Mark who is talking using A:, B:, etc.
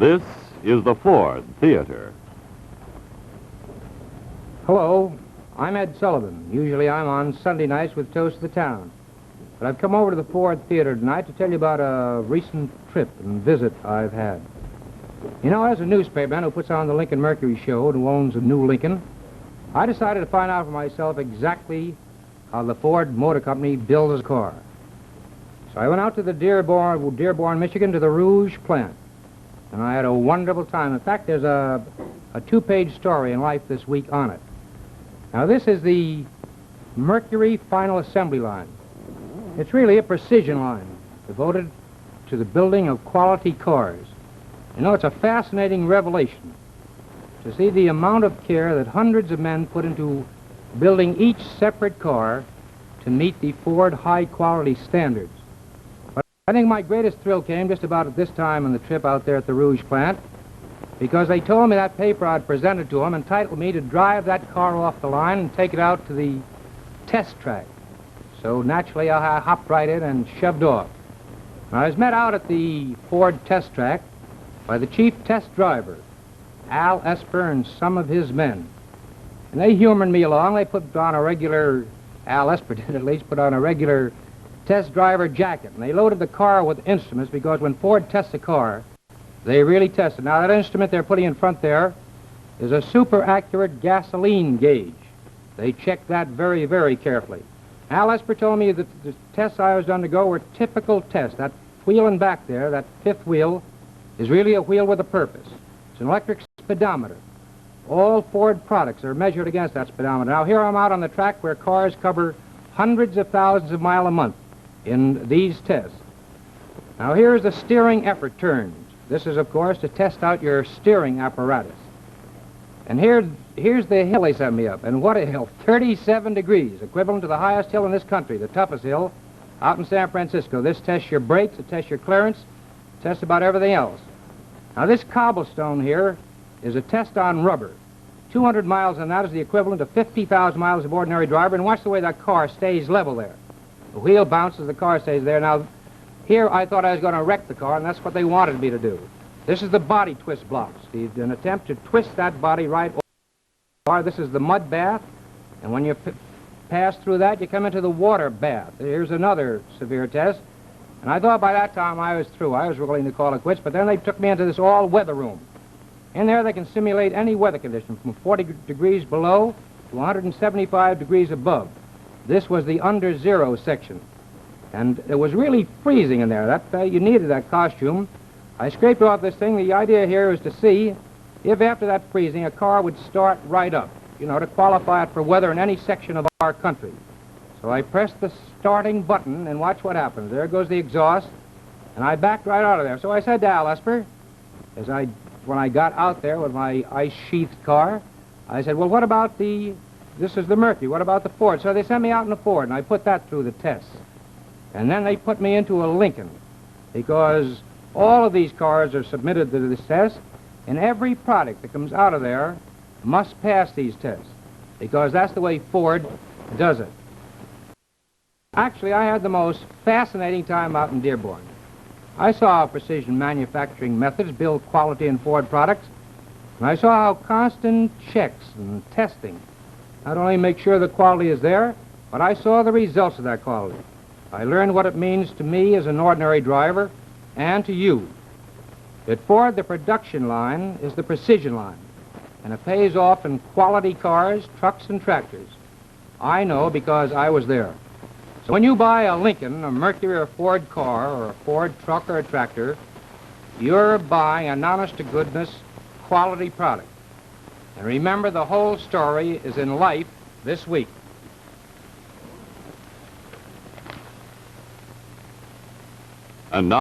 A: This is the Ford Theater.
B: Hello, I'm Ed Sullivan. Usually I'm on Sunday nights with Toast of the Town. But I've come over to the Ford Theater tonight to tell you about a recent trip and visit I've had. You know, as a newspaperman who puts on the Lincoln Mercury show and who owns a new Lincoln, I decided to find out for myself exactly how the Ford Motor Company builds a car. So I went out to the Dearborn, Michigan, to the Rouge plant. And I had a wonderful time. In fact, there's a two-page story in Life this week on it. Now, this is the Mercury Final Assembly Line. It's really a precision line devoted to the building of quality cars. You know, it's a fascinating revelation to see the amount of care that hundreds of men put into building each separate car to meet the Ford high-quality standards. But I think my greatest thrill came just about at this time on the trip out there at the Rouge plant, because they told me that paper I'd presented to them entitled me to drive that car off the line and take it out to the test track. So naturally I hopped right in and shoved off. I was met out at the Ford test track by the chief test driver, Al Esper, and some of his men. And they humored me along. They put on a regular, Al Esper did at least, put on a regular test driver jacket. And they loaded the car with instruments, because when Ford tests a car, they really test it. Now, that instrument they're putting in front there is a super accurate gasoline gauge. They check that very, very carefully. Al Esper told me that the tests I was to undergo were typical tests. That wheel in back there, that fifth wheel, is really a wheel with a purpose. It's an electric speedometer. All Ford products are measured against that speedometer. Now, here I'm out on the track where cars cover hundreds of thousands of miles a month in these tests. Now, here's the steering effort turns. This is, of course, to test out your steering apparatus. And here's the hill they sent me up. And what a hill, 37 degrees, equivalent to the highest hill in this country, the toughest hill, out in San Francisco. This tests your brakes, it tests your clearance, it tests about everything else. Now, this cobblestone here is a test on rubber. 200 miles on that is the equivalent of 50,000 miles of ordinary driver, and watch the way that car stays level there. The wheel bounces, the car stays there. Now, here I thought I was going to wreck the car, and that's what they wanted me to do. This is the body twist blocks. An attempt to twist that body right over the car. This is the mud bath, and when you pass through that, you come into the water bath. Here's another severe test. And I thought by that time I was through. I was willing to call it quits, but then they took me into this all-weather room. In there, they can simulate any weather condition from 40 degrees below to 175 degrees above. This was the under zero section. And it was really freezing in there. You needed that costume. I scraped off this thing. The idea here was to see if after that freezing a car would start right up, you know, to qualify it for weather in any section of our country. So I pressed the starting button, and watch what happens. There goes the exhaust, and I backed right out of there. So I said to Al Esper, when I got out there with my ice-sheathed car, I said, well, what about this is the Mercury, what about the Ford? So they sent me out in the Ford, and I put that through the test. And then they put me into a Lincoln, because all of these cars are submitted to this test, and every product that comes out of there must pass these tests, because that's the way Ford does it. Actually, I had the most fascinating time out in Dearborn. I saw how precision manufacturing methods build quality in Ford products, and I saw how constant checks and testing not only make sure the quality is there, but I saw the results of that quality. I learned what it means to me as an ordinary driver and to you. At Ford, the production line is the precision line, and it pays off in quality cars, trucks, and tractors. I know because I was there. So when you buy a Lincoln, a Mercury, or a Ford car, or a Ford truck, or a tractor, you're buying an honest-to-goodness quality product. And remember, the whole story is in Life this week.
A: And now